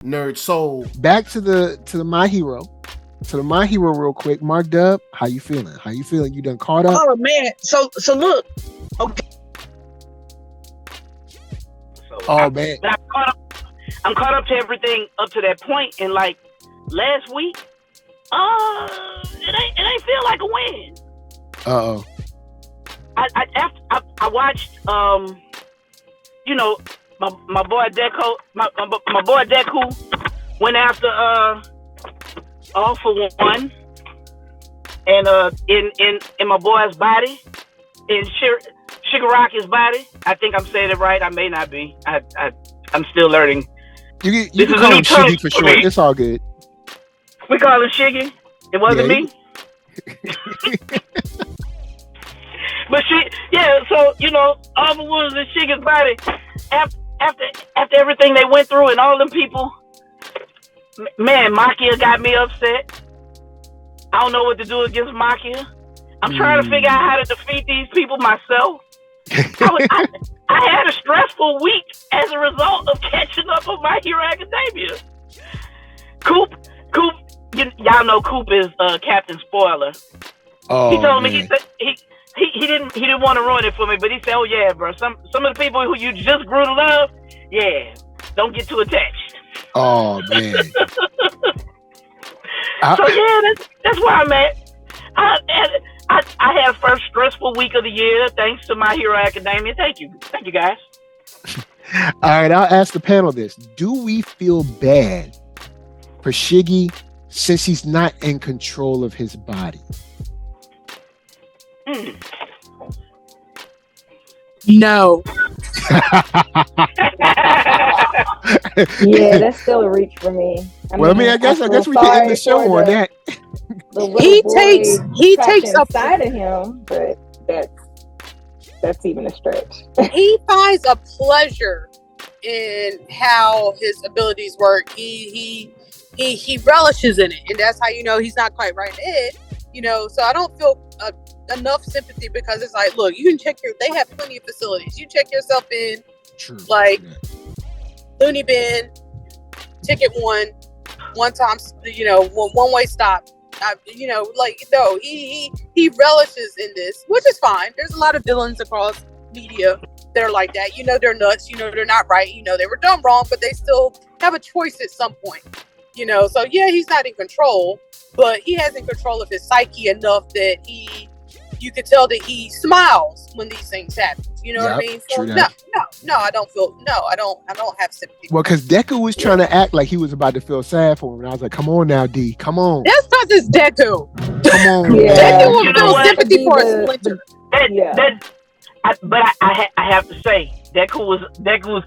Nerd Soul. Back to the My Hero. To the My Hero real quick. Mark Dub, how you feeling? You done caught up? Oh man. So look. Okay. Man. I'm caught up to everything up to that point, and like last week, it ain't feel like a win. Uh-oh. I watched my boy Dekku, my boy Dekku went after All for One, and in my boy's body, in Shigaraki's body. I think I'm saying it right. I may not be. I'm still learning. You can call him Shiggy for short. It's all good. We call him Shiggy. It wasn't me. But so all the ones in Shiggy's body, after everything they went through and all them people, man, Makia got me upset. I don't know what to do against Makia. I'm trying to figure out how to defeat these people myself. I had a stressful week as a result of catching up on My Hero Academia. Coop, y'all know Coop is Captain Spoiler. Oh, he told man. me he didn't want to ruin it for me, but he said, "Oh yeah, bro, some of the people who you just grew to love, yeah, don't get too attached." Oh man. So yeah, that's where I'm at. I had first stressful week of the year thanks to My Hero Academia. Thank you guys. All right, I'll ask the panel this: do we feel bad for Shiggy since he's not in control of his body? No. Yeah, that's still a reach for me. I guess we can end the show on that. He takes a side of him, but that's even a stretch. He finds a pleasure in how his abilities work. He relishes in it, and that's how you know he's not quite right in the head. So I don't feel enough sympathy because it's like, look, you can check they have plenty of facilities. You check yourself in, True. like Looney Bin, Ticket one time, one way stop. He relishes in this, which is fine. There's a lot of villains across media that are like that. They're nuts. They're not right. They were done wrong, but they still have a choice at some point. So yeah, he's not in control, but he has in control of his psyche enough that you could tell that he smiles when these things happen. You know what I mean? So I don't have sympathy. Well, because Dekku was trying to act like he was about to feel sad for him, and I was like, "Come on now, D, come on." That's because it's Dekku. Come on. Yeah. Dekku will feel sympathy for a splinter. But I have to say, Dekku was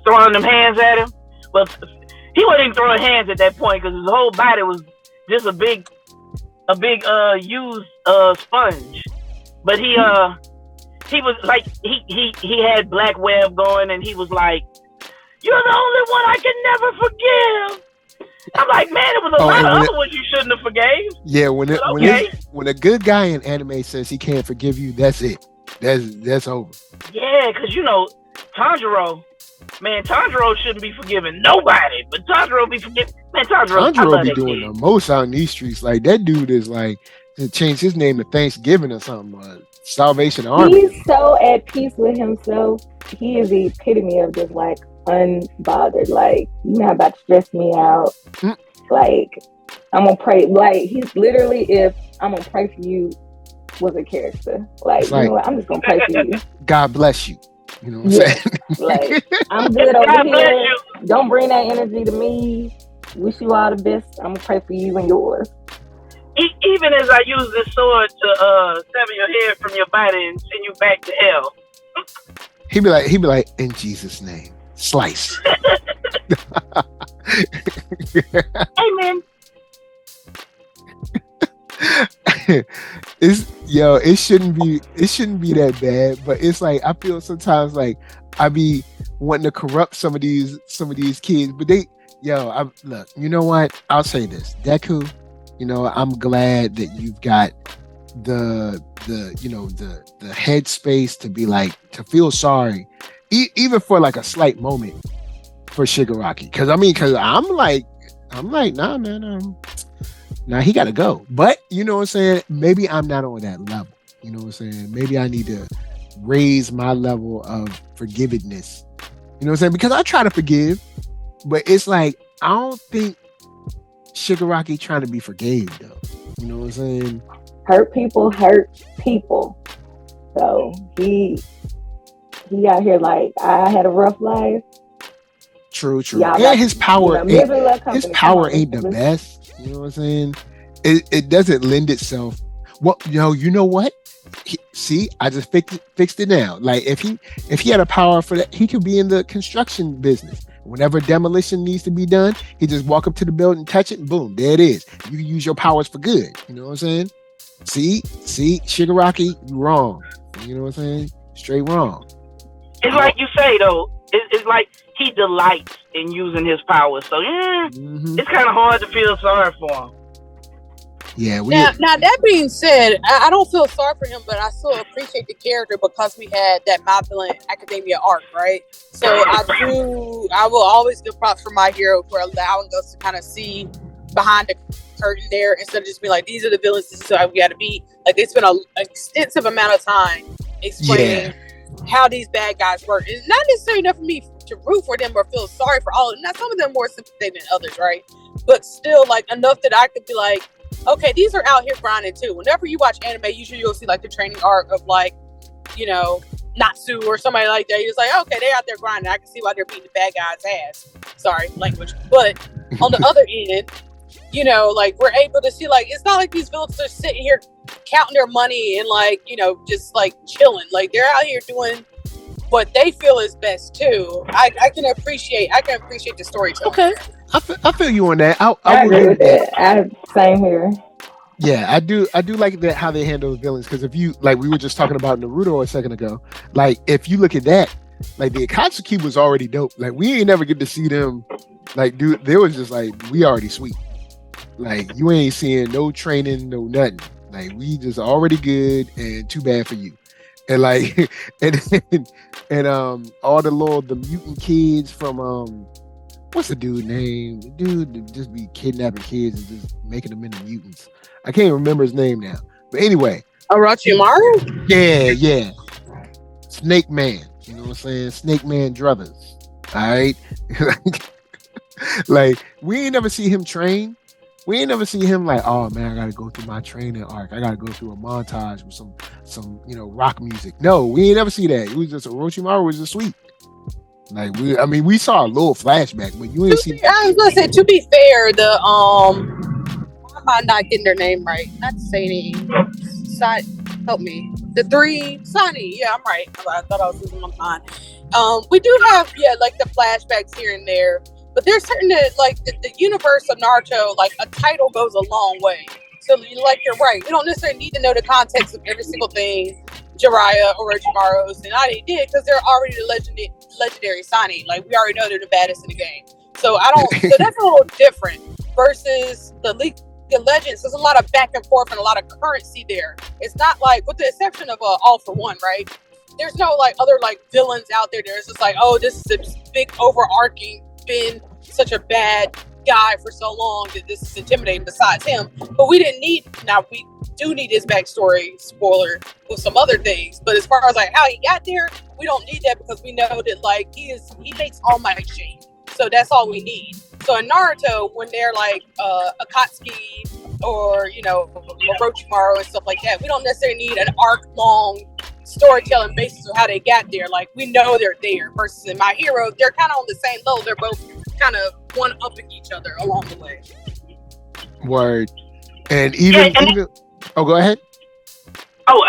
throwing them hands at him. Well, he wasn't even throwing hands at that point because his whole body was just a big used sponge. But he was like he had Black Web going, and he was like, "You're the only one I can never forgive." I'm like, man, it was a lot of other ones you shouldn't have forgave. Yeah, when a good guy in anime says he can't forgive you, that's it. That's over. Yeah, because Tanjiro shouldn't be forgiving nobody, but Tanjiro be forgiving. Man, Tanjiro be doing the most out in these streets. Like that dude is like to change his name to Thanksgiving or something. Salvation Army. He's so at peace with himself. He is the epitome of just like unbothered. Like, you're not about to stress me out. Like, I'm gonna pray. Like, he's literally, if I'm gonna pray for you was a character. Like, you know what? I'm just gonna pray for you. God bless you. You know what I'm saying? Like, I'm good over here. Don't bring that energy to me. Wish you all the best. I'm gonna pray for you and yours. Even as I use this sword to sever your head from your body and send you back to hell. He'd be like, in Jesus' name, slice. Amen. It shouldn't be that bad, but it's like I feel sometimes like I be wanting to corrupt some of these kids, but look, you know what? I'll say this, Dekku. I'm glad that you've got the headspace to be like, to feel sorry, even for like a slight moment for Shigaraki. Because I'm like, I'm like, nah, man, nah, he got to go. But you know what I'm saying? Maybe I'm not on that level. You know what I'm saying? Maybe I need to raise my level of forgiveness. You know what I'm saying? Because I try to forgive, but it's like I don't think Shigaraki trying to be forgave though. You know what I'm saying? Hurt people hurt people. So he out here like, I had a rough life. True. Y'all And his power, his power ain't the best. You know what I'm saying? It doesn't lend itself. Well, you know what? See, I just fixed it now. Like if he had a power for that, he could be in the construction business. Whenever demolition needs to be done, he just walk up to the building, touch it, and boom, there it is. You can use your powers for good. You know what I'm saying? See, Shigaraki, you wrong. You know what I'm saying? Straight wrong. It's like you say though. It's like he delights in using his powers. So it's kind of hard to feel sorry for him. Yeah. Now that being said, I don't feel sorry for him, but I still appreciate the character because we had that My Villain Academia arc, right? So I will always give props for My Hero for allowing us to kind of see behind the curtain there instead of just being like, these are the villains, this is how we got to be. Like they spent an extensive amount of time explaining how these bad guys work. It's not necessarily enough for me to root for them or feel sorry for all of them. Now some of them more sympathetic than others, right? But still, like enough that I could be like, okay, these are out here grinding too. Whenever you watch anime, usually you'll see like the training arc of like, you know, Natsu or somebody like that. You're like, okay, they're out there grinding. I can see why they're beating the bad guy's ass. Sorry, language. But on the other end, you know, like we're able to see like it's not like these villains are sitting here counting their money and like, you know, just like chilling. Like they're out here doing what they feel is best too. I can appreciate the storytelling. Okay, I feel you on that. I agree with that. Same here. Yeah, I do like that how they handle the villains, because if you like we were just talking about Naruto a second ago, like if you look at that, like the Akatsuki was already dope. Like we ain't never get to see them like dude, they was just like we already sweet. Like you ain't seeing no training, no nothing. Like we just already good and too bad for you. And like and all the mutant kids from what's the dude name? The dude that just be kidnapping kids and just making them into mutants. I can't remember his name now. But anyway. Orochimaru? Yeah. Snake Man. You know what I'm saying? Snake Man Brothas. Alright? Like, we ain't never see him train. We ain't never see him like, oh man, I gotta go through my training arc. I gotta go through a montage with some rock music. No, we ain't never see that. It was just Orochimaru was just sweet. Like we saw a little flashback, but you ain't see. I was gonna say, to be fair, why am I not getting their name right? Not Sadie. Help me. The three Sunny. Yeah, I'm right. I thought I was losing my mind. We do have like the flashbacks here and there, but there's certain that like the universe of Naruto, like a title goes a long way. So like you're right. You don't necessarily need to know the context of every single thing Jiraiya or Orochimaru or Tsunade did, because they're already the legendary Sani. Like we already know they're the baddest in the game. So so that's a little different versus the League of Legends. There's a lot of back and forth and a lot of currency there. It's not like, with the exception of All for One, right? There's no like other like villains out there. There's just like, oh, this is a big overarching, been such a bad guy for so long that this is intimidating besides him. But we didn't need, now we do need his backstory, spoiler, with some other things. But as far as like how he got there, we don't need that, because we know that like he makes All Might shake. So that's all we need. So in Naruto, when they're like Akatsuki or Orochimaru and stuff like that, we don't necessarily need an arc-long storytelling basis of how they got there. Like we know they're there. Versus in My Hero, they're kind of on the same level. They're both kind of one-upping each other along the way. Word. And even oh, go ahead. Oh,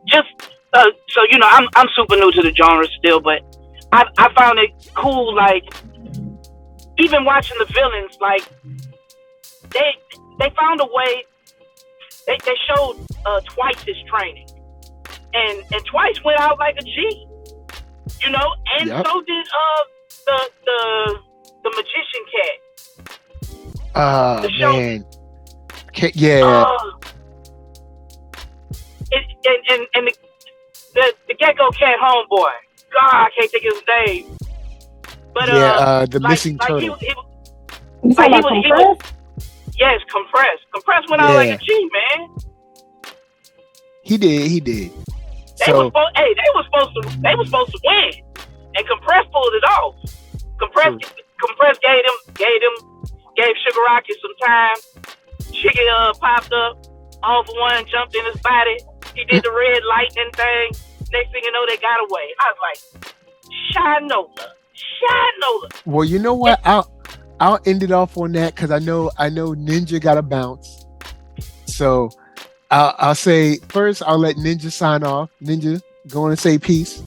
just so you know, I'm super new to the genre still, but I found it cool. Like even watching the villains, like they found a way. They showed Twice his training, and Twice went out like a G, and so did the magician cat. Man. Yeah. And the gecko cat homeboy. God, I can't think of his name. But the missing turtle. You talking about Compressed? Yes, Compressed went out like a G, man. He did. They were supposed to win, and Compressed pulled it off. Compressed gave Sugar Rocket some time. Sugar popped up, all for one, jumped in his body. He did the red lightning thing. Next thing you know, they got away. I was like, Shinola. Well, you know what? I'll end it off on that because I know Ninja got to bounce. So I'll say first, I'll let Ninja sign off. Ninja, go on and say peace.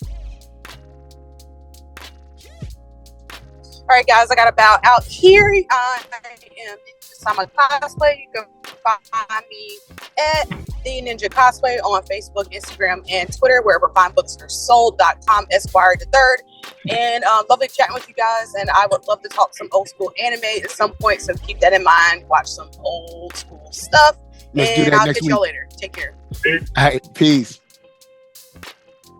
All right, guys, I got to bow out here. I am Ninja Cosplay. You can find me at The Ninja Cosplay on Facebook, Instagram, and Twitter, wherever fine books are sold.com, Esquire the Third. And lovely chatting with you guys. And I would love to talk some old school anime at some point. So keep that in mind. Watch some old school stuff. And I'll catch y'all later. Take care. All right, peace.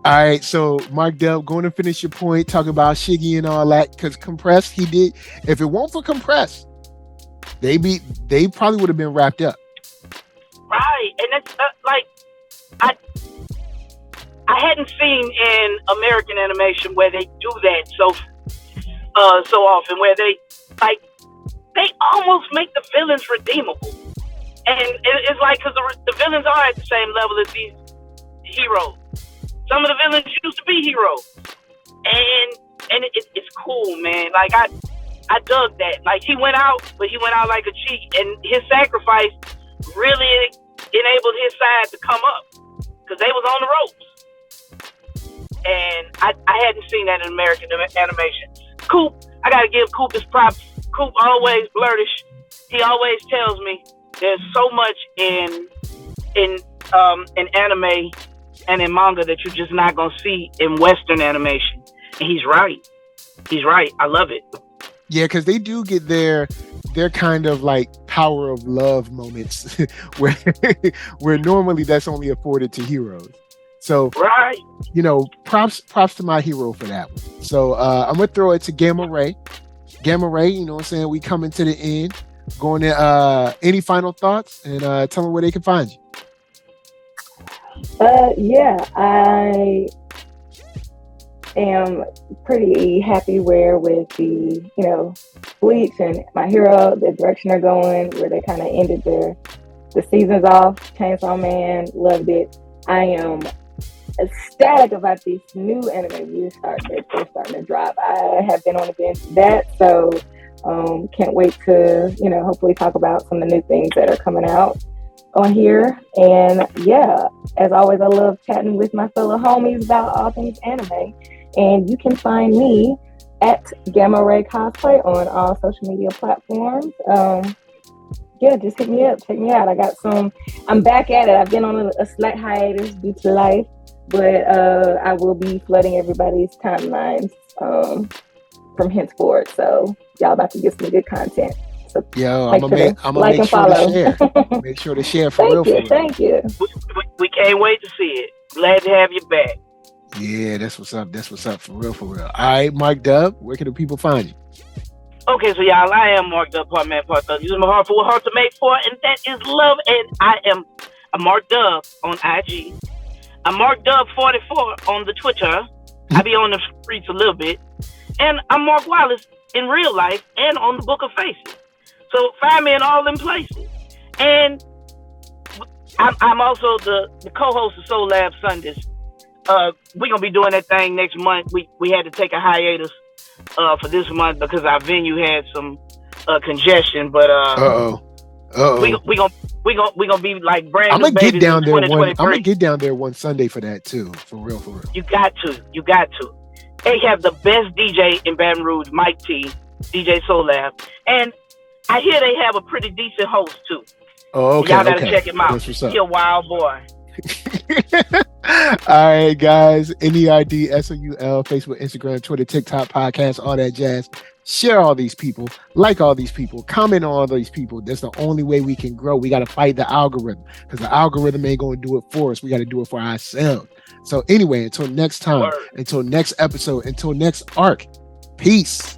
All right, so Mark Dub, going to finish your point, talking about Shiggy and all that, because Compressed, he did. If it weren't for Compressed, they probably would have been wrapped up. Right, and that's I hadn't seen in American animation where they do that so often, where they almost make the villains redeemable, and it's like because the villains are at the same level as these heroes. Some of the villains used to be heroes, and it's cool, man. Like I dug that. Like he went out like a G, and his sacrifice really enabled his side to come up because they was on the ropes. And I hadn't seen that in American animation. Coop, I gotta give Coop his props. Coop always blurtish. He always tells me there's so much in anime and in manga that you're just not gonna see in Western animation. And he's right. I love it. Yeah, because they do get their kind of like power of love moments where normally that's only afforded to heroes. So right, props to my hero for that one. So I'm gonna throw it to Gamma Ray. Gamma Ray, you know what I'm saying? We coming to the end. Going to any final thoughts and tell them where they can find you. Yeah, I am pretty happy with the, Bleach and My Hero, the direction they're going, where they kind of ended the seasons off. Chainsaw Man, loved it. I am ecstatic about this new anime they're starting to drop. I have been on the bench of that, so can't wait to, hopefully talk about some of the new things that are coming out on here. And yeah, as always, I love chatting with my fellow homies about all things anime. And you can find me at Gamma Ray Cosplay on all social media platforms. Just hit me up, check me out. I'm back at it. I've been on a slight hiatus due to life, but I will be flooding everybody's timelines from henceforth. So y'all about to get some good content. So I'm gonna make sure to share. Make sure to share for real. Thank you. We can't wait to see it. Glad to have you back. Yeah, that's what's up. For real. All right, Mark Dub, where can the people find you? Okay, so y'all, I am Mark Dub, part man, part thug. Using my heart for a heart to make for, and that is love. And I am a Mark Dub on IG. I'm Mark Dub 44 on the Twitter. I be on the streets a little bit. And I'm Mark Wallace in real life and on the Book of Faces. So find me in all them places. And I'm also the co-host of Soul Lab Sundays. We're gonna be doing that thing next month. We had to take a hiatus for this month because our venue had some congestion. But we gonna be like brand I'm new gonna get down there I'm gonna get down there one Sunday for that too. For real. You got to. They have the best DJ in Baton Rouge, Mike T, DJ Soul Lab, and I hear they have a pretty decent host too. Oh, okay. Y'all gotta check him out. That's what's up. He's a wild boy. All right, guys. NERDSoul, Facebook, Instagram, Twitter, TikTok, podcast, all that jazz. Share all these people, like all these people, comment on all these people. That's the only way we can grow. We got to fight the algorithm because the algorithm ain't going to do it for us. We got to do it for ourselves. So anyway, until next time, until next episode, until next arc, peace.